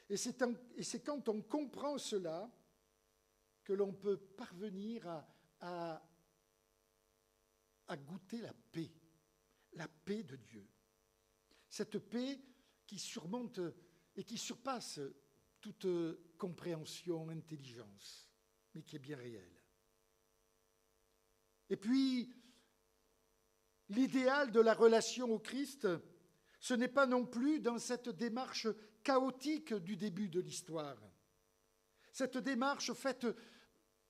Et c'est quand on comprend cela que l'on peut parvenir à goûter la paix de Dieu. Cette paix qui surmonte et qui surpasse toute compréhension, intelligence, mais qui est bien réelle. Et puis, l'idéal de la relation au Christ, ce n'est pas non plus dans cette démarche chaotique du début de l'histoire. Cette démarche faite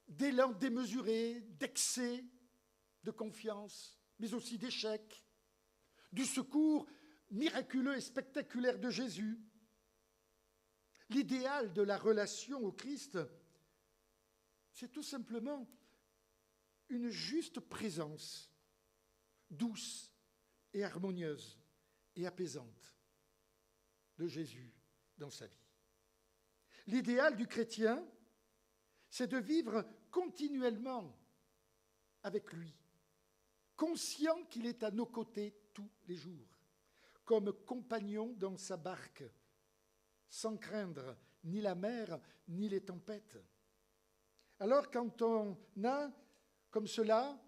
d'élan démesuré, d'excès, de confiance, mais aussi d'échec, du secours miraculeux et spectaculaire de Jésus. L'idéal de la relation au Christ, c'est tout simplement une juste présence, douce et harmonieuse et apaisante de Jésus dans sa vie. L'idéal du chrétien, c'est de vivre continuellement avec lui, conscient qu'il est à nos côtés tous les jours, comme compagnon dans sa barque, sans craindre ni la mer, ni les tempêtes. Alors quand on a, comme cela,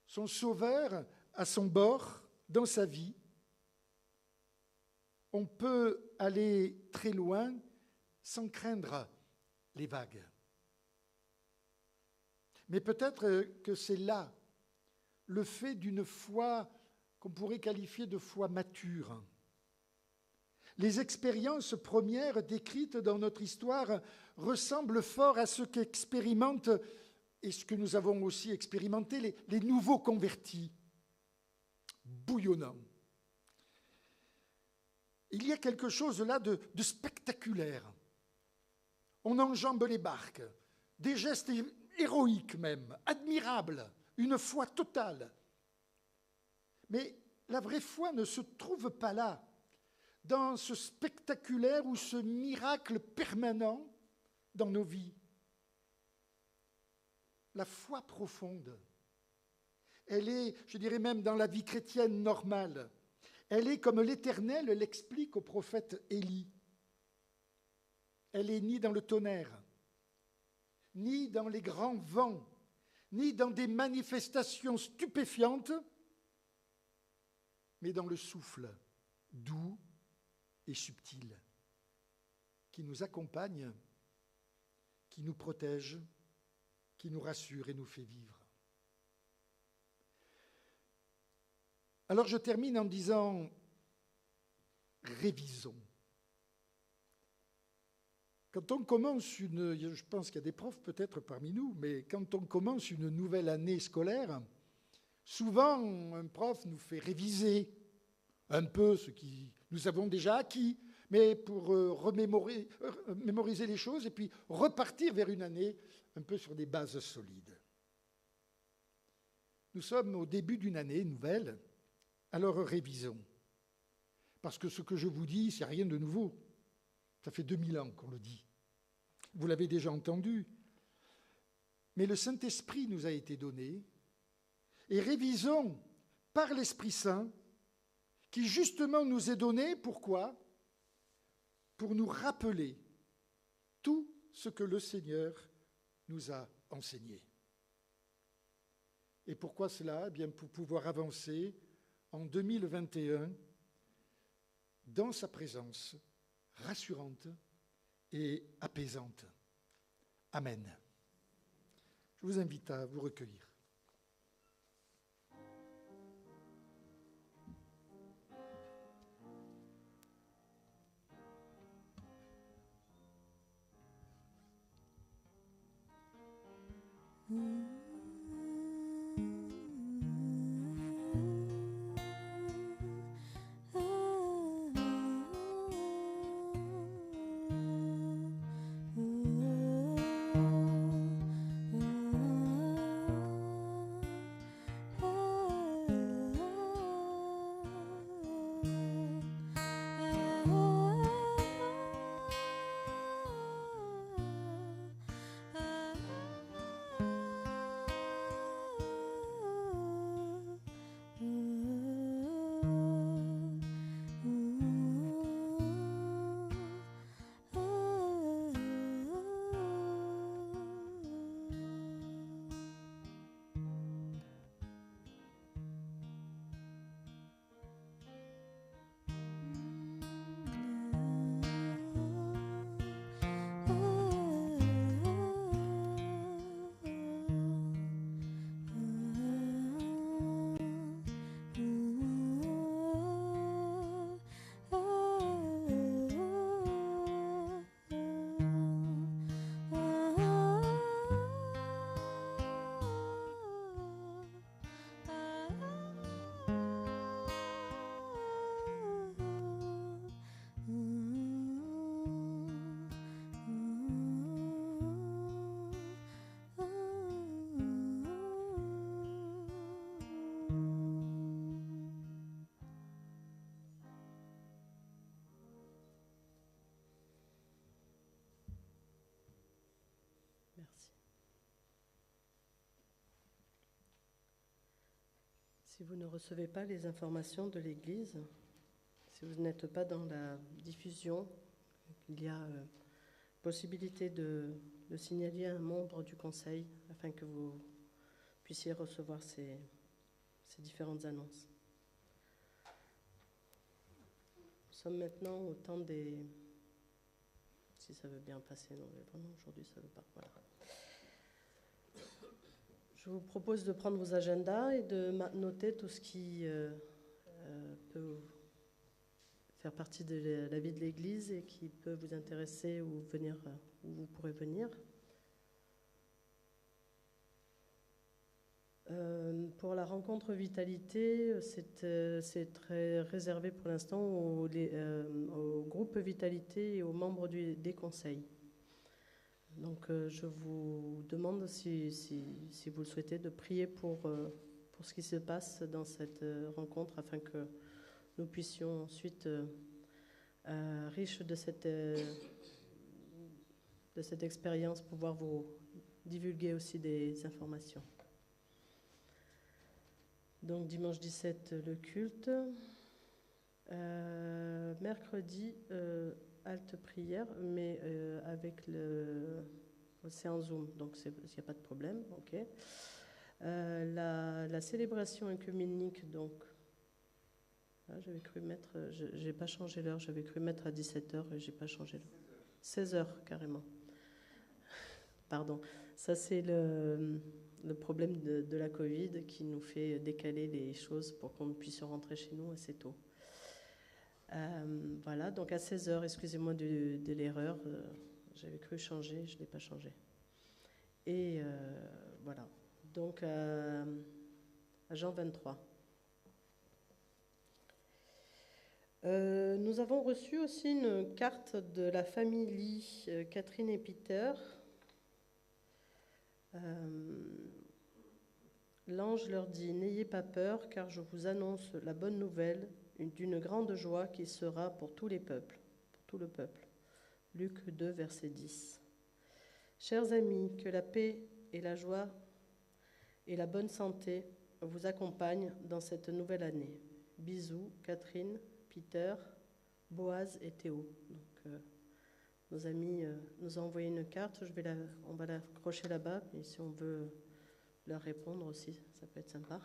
son Sauveur à son bord dans sa vie, on peut aller très loin sans craindre les vagues. Mais peut-être que c'est là le fait d'une foi qu'on pourrait qualifier de foi mature. Les expériences premières décrites dans notre histoire ressemblent fort à ce qu'expérimentent, et ce que nous avons aussi expérimenté, les nouveaux convertis, bouillonnants. Il y a quelque chose là de spectaculaire. On enjambe les barques, des gestes héroïques même, admirables, une foi totale. Mais la vraie foi ne se trouve pas là, dans ce spectaculaire ou ce miracle permanent dans nos vies. La foi profonde, elle est, je dirais même dans la vie chrétienne normale, elle est comme l'Éternel l'explique au prophète Élie. Elle est ni dans le tonnerre, ni dans les grands vents, ni dans des manifestations stupéfiantes, mais dans le souffle doux et subtil qui nous accompagne, qui nous protège, qui nous rassure et nous fait vivre. Alors je termine en disant, révisons. Quand on commence je pense qu'il y a des profs peut-être parmi nous, mais quand on commence une nouvelle année scolaire, souvent un prof nous fait réviser un peu ce que nous avons déjà acquis, mais pour mémoriser les choses et puis repartir vers une année un peu sur des bases solides. Nous sommes au début d'une année nouvelle, alors révisons. Parce que ce que je vous dis, c'est rien de nouveau. Ça fait 2000 ans qu'on le dit. Vous l'avez déjà entendu. Mais le Saint-Esprit nous a été donné et révisons par l'Esprit Saint qui justement nous est donné, pourquoi ? Pour nous rappeler tout ce que le Seigneur nous a enseigné. Et pourquoi cela ? Eh bien, pour pouvoir avancer en 2021 dans sa présence rassurante et apaisante. Amen. Je vous invite à vous recueillir. Si vous ne recevez pas les informations de l'Église, si vous n'êtes pas dans la diffusion, il y a possibilité de signaler à un membre du conseil afin que vous puissiez recevoir ces différentes annonces. Nous sommes maintenant au temps des... Si ça veut bien passer, non, mais vraiment aujourd'hui ça ne veut pas. Voilà. Je vous propose de prendre vos agendas et de noter tout ce qui peut faire partie de la vie de l'Église et qui peut vous intéresser ou venir, où vous pourrez venir. Pour la rencontre Vitalité, c'est très réservé pour l'instant au groupe Vitalité et aux membres des conseils. Donc je vous demande, si vous le souhaitez, de prier pour ce qui se passe dans cette rencontre afin que nous puissions ensuite, riches de cette expérience, pouvoir vous divulguer aussi des informations. Donc dimanche 17, le culte. Mercredi, halte prière, mais avec c'est en Zoom, donc il n'y a pas de problème. Okay. La célébration œcuménique, donc, là, j'avais cru mettre, j'ai pas changé l'heure, j'avais cru mettre à 17h et j'ai pas changé l'heure. 16h carrément. Pardon, ça c'est le problème de la Covid qui nous fait décaler les choses pour qu'on puisse rentrer chez nous assez tôt. Voilà, donc à 16h, excusez-moi de l'erreur, j'avais cru changer, je ne l'ai pas changé. Et voilà, donc à Jean 23. Nous avons reçu aussi une carte de la famille Lee, Catherine et Peter. L'ange leur dit « N'ayez pas peur, car je vous annonce la bonne nouvelle d'une grande joie qui sera pour tous les peuples, pour tout le peuple. » Luc 2, verset 10. Chers amis, que la paix et la joie et la bonne santé vous accompagnent dans cette nouvelle année. Bisous, Catherine, Peter, Boaz et Théo. Donc, nos amis nous ont envoyé une carte, on va l'accrocher là-bas, et si on veut leur répondre aussi, ça peut être sympa.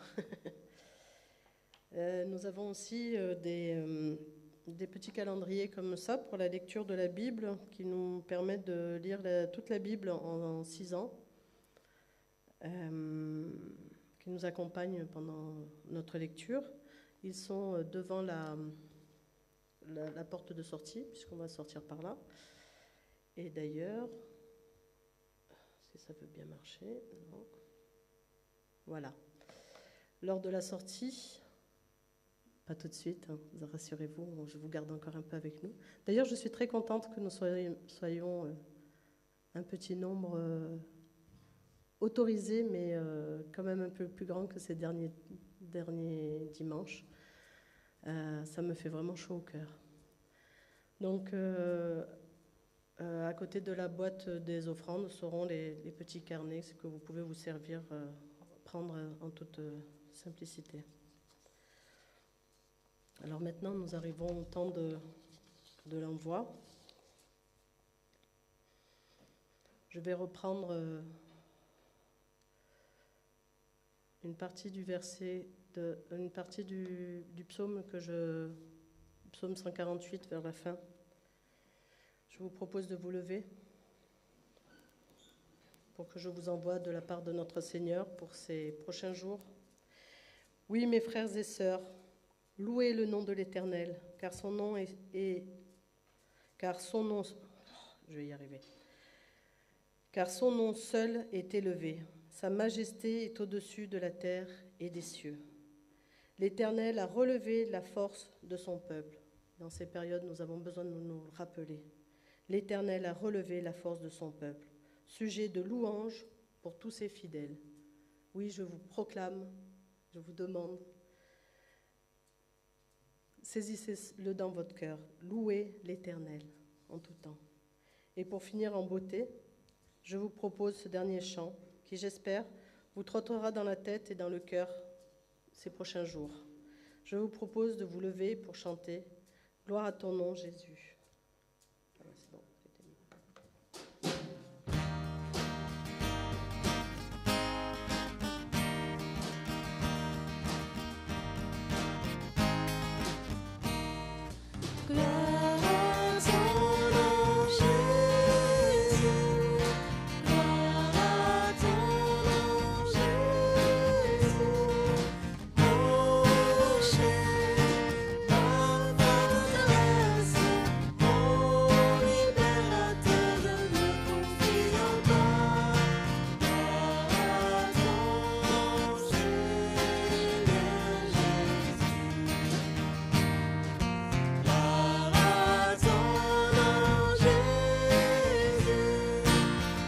Nous avons aussi des petits calendriers comme ça pour la lecture de la Bible qui nous permettent de lire toute la Bible en 6 ans, qui nous accompagnent pendant notre lecture. Ils sont devant la porte de sortie, puisqu'on va sortir par là. Et d'ailleurs, si ça veut bien marcher, non. Voilà. Lors de la sortie, pas tout de suite, hein, rassurez-vous, je vous garde encore un peu avec nous. D'ailleurs, je suis très contente que nous soyons un petit nombre autorisé, mais quand même un peu plus grand que ces derniers dimanches. Ça me fait vraiment chaud au cœur. Donc, à côté de la boîte des offrandes seront les petits carnets que vous pouvez vous servir, prendre en toute simplicité. Alors maintenant, nous arrivons au temps de l'envoi. Je vais reprendre une partie du verset, une partie du psaume psaume 148 vers la fin. Je vous propose de vous lever pour que je vous envoie de la part de notre Seigneur pour ces prochains jours. Oui, mes frères et sœurs, louez le nom de l'Éternel, car son nom je vais y arriver. Car son nom seul est élevé, sa majesté est au-dessus de la terre et des cieux. L'Éternel a relevé la force de son peuple. Dans ces périodes, nous avons besoin de nous le rappeler. L'Éternel a relevé la force de son peuple, sujet de louange pour tous ses fidèles. Oui, je vous proclame, je vous demande, saisissez-le dans votre cœur, louez l'Éternel en tout temps. Et pour finir en beauté, je vous propose ce dernier chant qui, j'espère, vous trottera dans la tête et dans le cœur ces prochains jours. Je vous propose de vous lever pour chanter « Gloire à ton nom, Jésus ». C'est bon, c'était mis. Gloire à ton nom, Jésus. Gloire à ton nom, Jésus. Mon rocher, ma forteresse, mon libérateur, je me confie en toi. Gloire à ton nom, Seigneur Jésus. Gloire à ton nom, Jésus.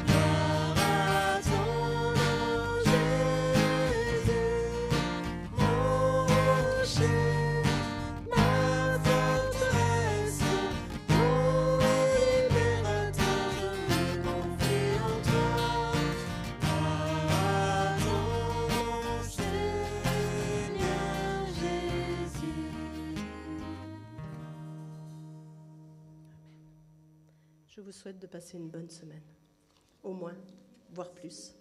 Gloire à ton nom, Jésus. Mon rocher, ma forteresse, mon libérateur, je me confie en toi. Gloire à ton nom, Seigneur Jésus. Je vous souhaite de passer une bonne semaine, au moins, voire plus.